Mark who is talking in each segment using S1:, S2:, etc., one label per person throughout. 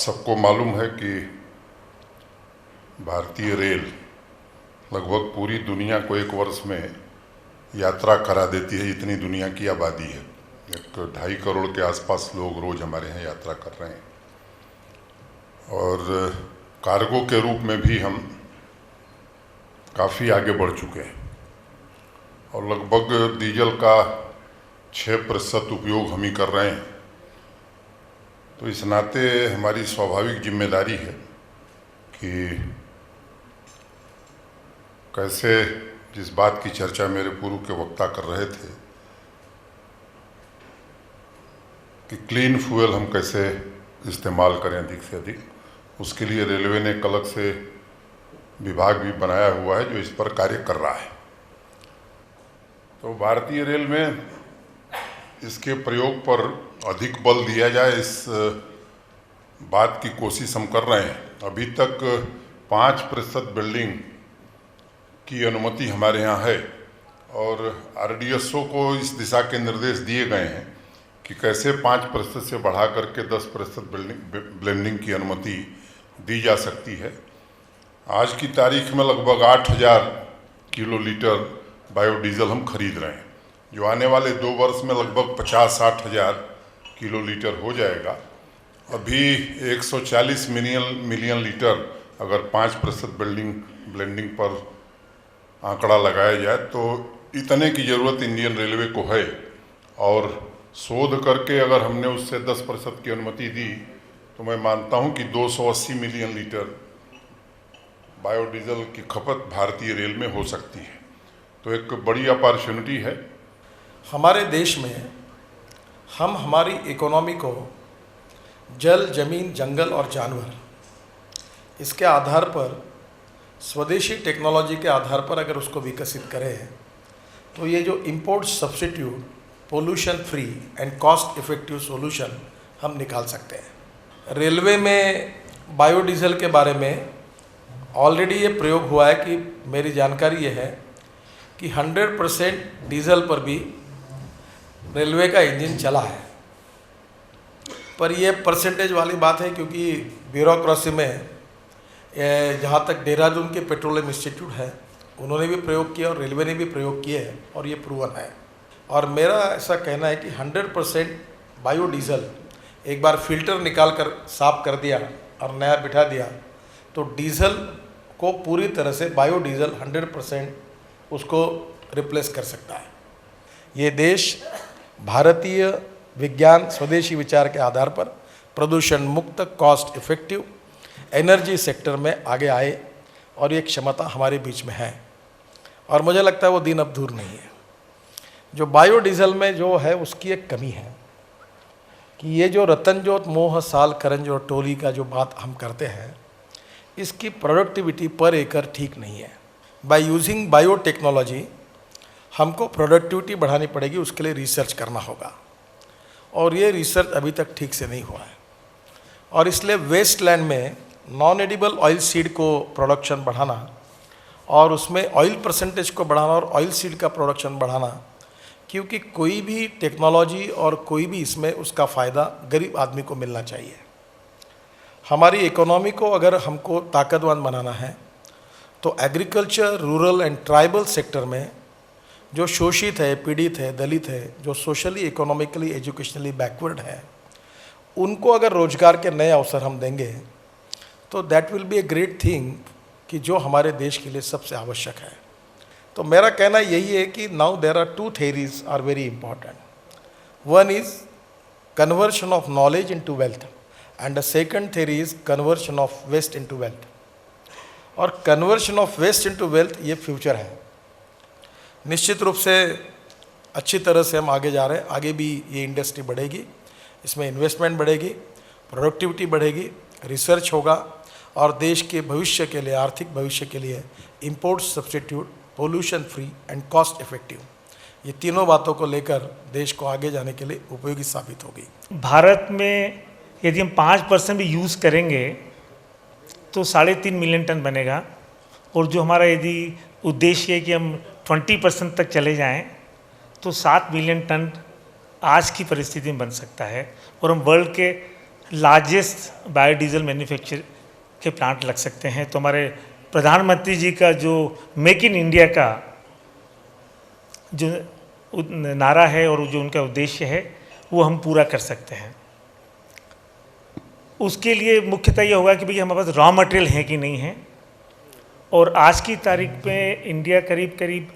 S1: सबको मालूम है कि भारतीय रेल लगभग पूरी दुनिया को एक वर्ष में यात्रा करा देती है। इतनी दुनिया की आबादी है, 2.5 करोड़ के आसपास लोग रोज़ हमारे यहाँ यात्रा कर रहे हैं। और कार्गो के रूप में भी हम काफ़ी आगे बढ़ चुके हैं और लगभग डीजल का 6% उपयोग हम ही कर रहे हैं। तो इस नाते हमारी स्वाभाविक जिम्मेदारी है कि कैसे, जिस बात की चर्चा मेरे पूर्व के वक्ता कर रहे थे कि क्लीन फ्यूल हम कैसे इस्तेमाल करें अधिक से अधिक, उसके लिए रेलवे ने एक अलग से विभाग भी बनाया हुआ है जो इस पर कार्य कर रहा है। तो भारतीय रेल में इसके प्रयोग पर अधिक बल दिया जाए, इस बात की कोशिश हम कर रहे हैं। अभी तक 5% बिल्डिंग की अनुमति हमारे यहाँ है और आरडीएसओ को इस दिशा के निर्देश दिए गए हैं कि कैसे 5% से बढ़ा करके 10% ब्लेंडिंग की अनुमति दी जा सकती है। आज की तारीख में लगभग 8000 किलोलीटर बायोडीजल हम खरीद रहे हैं, जो आने वाले 2 वर्ष में लगभग 50-60 हज़ार किलोलीटर हो जाएगा। अभी 140 मिलियन लीटर अगर 5% ब्लेंडिंग पर आंकड़ा लगाया जाए तो इतने की ज़रूरत इंडियन रेलवे को है। और शोध करके अगर हमने उससे 10% की अनुमति दी तो मैं मानता हूं कि 280 मिलियन लीटर बायोडीजल की खपत भारतीय रेल में हो सकती है। तो एक बड़ी अपॉर्चुनिटी है
S2: हमारे देश में। हम हमारी इकोनॉमी को जल, जमीन, जंगल और जानवर, इसके आधार पर, स्वदेशी टेक्नोलॉजी के आधार पर अगर उसको विकसित करें तो ये जो import substitute, pollution free and cost effective solution हम निकाल सकते हैं। रेलवे में बायोडीजल के बारे में ऑलरेडी ये प्रयोग हुआ है कि मेरी जानकारी ये है कि 100% डीजल पर भी रेलवे का इंजन चला है। पर ये परसेंटेज वाली बात है क्योंकि ब्यूरोक्रेसी में, जहाँ तक देहरादून के पेट्रोलियम इंस्टीट्यूट है उन्होंने भी प्रयोग किया और रेलवे ने भी प्रयोग किए हैं और ये प्रूवन है। और मेरा ऐसा कहना है कि 100% बायोडीजल एक बार फिल्टर निकाल कर साफ कर दिया और नया बिठा दिया तो डीजल को पूरी तरह से बायोडीजल 100% उसको रिप्लेस कर सकता है। ये देश भारतीय विज्ञान, स्वदेशी विचार के आधार पर प्रदूषण मुक्त, कॉस्ट इफ़ेक्टिव एनर्जी सेक्टर में आगे आए और ये क्षमता हमारे बीच में है और मुझे लगता है वो दिन अब दूर नहीं है। जो बायोडीजल में जो है उसकी एक कमी है कि ये जो रतनजोत मोह साल करंजोत टोली का जो बात हम करते हैं, इसकी प्रोडक्टिविटी पर एकड़ ठीक नहीं है। बाय यूजिंग बायोटेक्नोलॉजी हमको प्रोडक्टिविटी बढ़ानी पड़ेगी, उसके लिए रिसर्च करना होगा और ये रिसर्च अभी तक ठीक से नहीं हुआ है। और इसलिए वेस्टलैंड में नॉन एडिबल ऑयल सीड को प्रोडक्शन बढ़ाना और उसमें ऑयल परसेंटेज को बढ़ाना और ऑयल सीड का प्रोडक्शन बढ़ाना, क्योंकि कोई भी टेक्नोलॉजी और कोई भी इसमें उसका फ़ायदा गरीब आदमी को मिलना चाहिए। हमारी इकोनॉमी को अगर हमको ताकतवान बनाना है तो agriculture, rural and tribal sector में जो शोषित है, पीड़ित है, दलित है, जो सोशली, इकोनॉमिकली, एजुकेशनली बैकवर्ड है, उनको अगर रोजगार के नए अवसर हम देंगे तो that will be a great thing कि जो हमारे देश के लिए सबसे आवश्यक है। तो मेरा कहना यही है कि now there are 2 theories are very important. One is conversion of knowledge into wealth and the second theory is conversion of waste into wealth. और conversion of waste into wealth ये फ्यूचर है। निश्चित रूप से अच्छी तरह से हम आगे जा रहे हैं। आगे भी ये इंडस्ट्री बढ़ेगी, इसमें इन्वेस्टमेंट बढ़ेगी, प्रोडक्टिविटी बढ़ेगी, रिसर्च होगा और देश के भविष्य के लिए, आर्थिक भविष्य के लिए import substitute, pollution free and cost effective, ये तीनों बातों को लेकर देश को आगे जाने के लिए उपयोगी साबित होगी।
S3: भारत में यदि हम 5% भी यूज़ करेंगे तो 3.5 मिलियन टन बनेगा और जो हमारा यदि उद्देश्य है कि हम 20% तक चले जाएं तो 7 मिलियन टन आज की परिस्थिति में बन सकता है और हम वर्ल्ड के लार्जेस्ट बायोडीजल मैन्युफैक्चर के प्लांट लग सकते हैं। तो हमारे प्रधानमंत्री जी का जो मेक इन इंडिया का जो नारा है और जो उनका उद्देश्य है वो हम पूरा कर सकते हैं। उसके लिए मुख्यतः ये होगा कि भई हमारे पास रॉ मटेरियल है कि नहीं है। और आज की तारीख पे इंडिया करीब करीब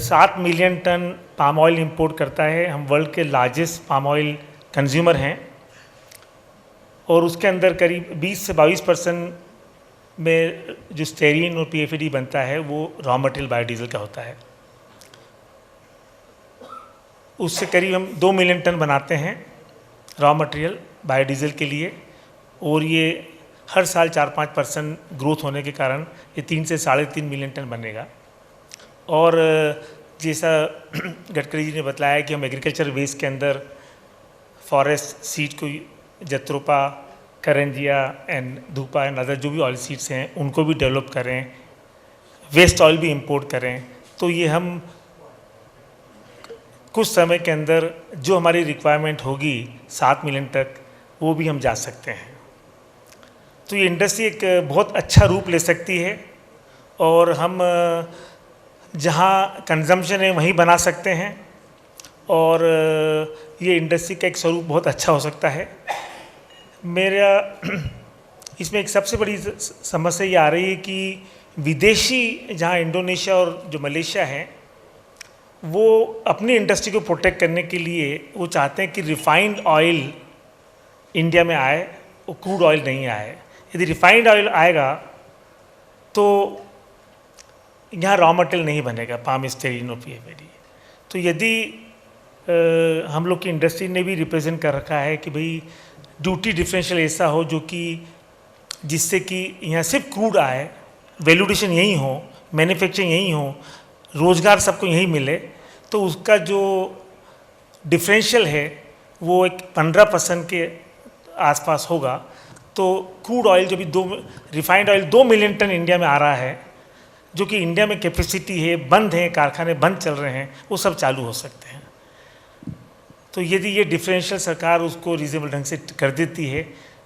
S3: 7 million ton palm oil import करता है। हम वर्ल्ड के लार्जेस्ट पाम ऑयल कंज्यूमर हैं और उसके अंदर करीब 20 से 22% में जो स्टेरीन और पीएफईडी बनता है वो रॉ मटेरियल बायोडीजल का होता है। उससे करीब हम 2 मिलियन टन बनाते हैं रॉ मटेरियल बायोडीजल के लिए, और ये हर साल 4-5% ग्रोथ होने के कारण ये 3 से 3.5 मिलियन टन बनेगा। और जैसा गडकरी जी ने बताया कि हम एग्रीकल्चर वेस्ट के अंदर फॉरेस्ट सीड को जत्रोपा, करंजिया एंड धूपा एंड अदर जो भी ऑयल सीड्स हैं उनको भी डेवलप करें, वेस्ट ऑयल भी इंपोर्ट करें, तो ये हम कुछ समय के अंदर जो हमारी रिक्वायरमेंट होगी 7 मिलियन तक वो भी हम जा सकते हैं। तो ये इंडस्ट्री एक बहुत अच्छा रूप ले सकती है और हम जहाँ कंजम्पशन है वहीं बना सकते हैं और ये इंडस्ट्री का एक स्वरूप बहुत अच्छा हो सकता है। मेरा इसमें एक सबसे बड़ी समस्या ये आ रही है कि विदेशी जहाँ इंडोनेशिया और जो मलेशिया है वो अपनी इंडस्ट्री को प्रोटेक्ट करने के लिए वो चाहते हैं कि रिफाइंड ऑयल इंडिया में आए और क्रूड ऑयल नहीं आए। यदि रिफाइंड ऑयल आएगा तो यहाँ रॉ मटेरियल नहीं बनेगा पाम स्टेरीन और पीएफईडी। तो यदि हम लोग की इंडस्ट्री ने भी रिप्रेजेंट कर रखा है कि भाई ड्यूटी डिफरेंशियल ऐसा हो जो कि जिससे कि यहाँ सिर्फ क्रूड आए, वैल्यूडेशन यहीं हो, मैन्युफैक्चरिंग यहीं हो, रोज़गार सबको यहीं मिले, तो उसका जो डिफरेंशियल है वो एक 15% के आसपास होगा। तो क्रूड ऑयल जो भी refined oil 2 million ton India में आ रहा है, जो कि इंडिया में कैपेसिटी है, बंद है, कारखाने बंद चल रहे हैं, वो सब चालू हो सकते हैं। तो यदि ये डिफरेंशियल सरकार उसको रीजनेबल ढंग से कर देती है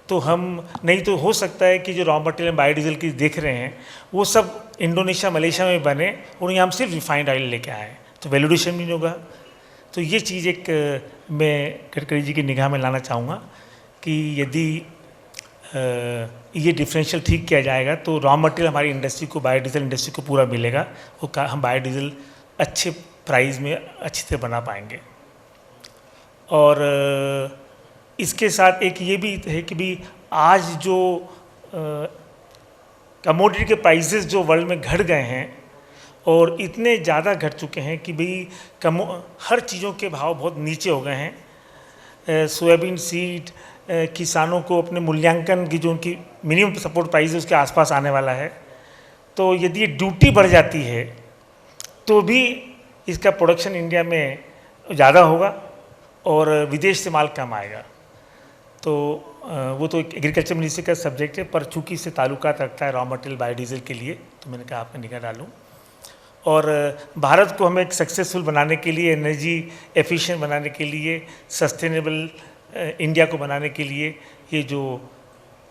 S3: तो हम, नहीं तो हो सकता है कि जो रॉ मटेरियल बायोडीजल की देख रहे हैं वो सब इंडोनेशिया मलेशिया में बने और यहाँ हम सिर्फ रिफाइंड ऑयल लेके आए, तो वैल्यूडेशन भी नहीं होगा। तो ये चीज़ एक मैं गडकरी जी की निगाह में लाना चाहूँगा कि यदि ये डिफरेंशियल ठीक किया जाएगा तो रॉ मटेरियल हमारी इंडस्ट्री को, बायोडीजल इंडस्ट्री को पूरा मिलेगा, वो हम बायोडीजल अच्छे प्राइस में अच्छी तरह बना पाएंगे। और इसके साथ एक ये भी है कि भी आज जो कमोडिटी के प्राइसेस जो वर्ल्ड में घट गए हैं और इतने ज़्यादा घट चुके हैं कि भाई हर चीज़ों के भाव बहुत नीचे हो गए हैं। सोयाबीन सीड किसानों को अपने मूल्यांकन की जो उनकी मिनिमम सपोर्ट प्राइस है उसके आसपास आने वाला है। तो यदि ये ड्यूटी बढ़ जाती है तो भी इसका प्रोडक्शन इंडिया में ज़्यादा होगा और विदेश से माल कम आएगा। तो वो तो एग्रीकल्चर मिनिस्ट्री का सब्जेक्ट है, पर चूँकि इससे ताल्लुकात रखता है रॉ मटेरियल बायोडीजल के लिए, तो मैंने कहा आपका निगाह डालूँ। और भारत को हमें एक सक्सेसफुल बनाने के लिए, एनर्जी एफिशिएंट बनाने के लिए, सस्टेनेबल इंडिया को बनाने के लिए ये जो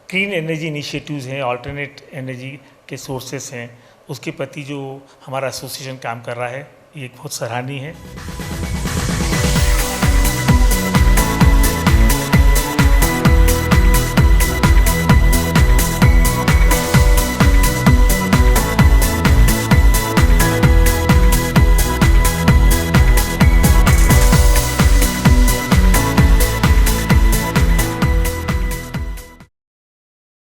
S3: क्लीन एनर्जी इनिशिएटिव्स हैं, अल्टरनेट एनर्जी के सोर्सेस हैं, उसके प्रति जो हमारा एसोसिएशन काम कर रहा है ये बहुत सराहनीय है।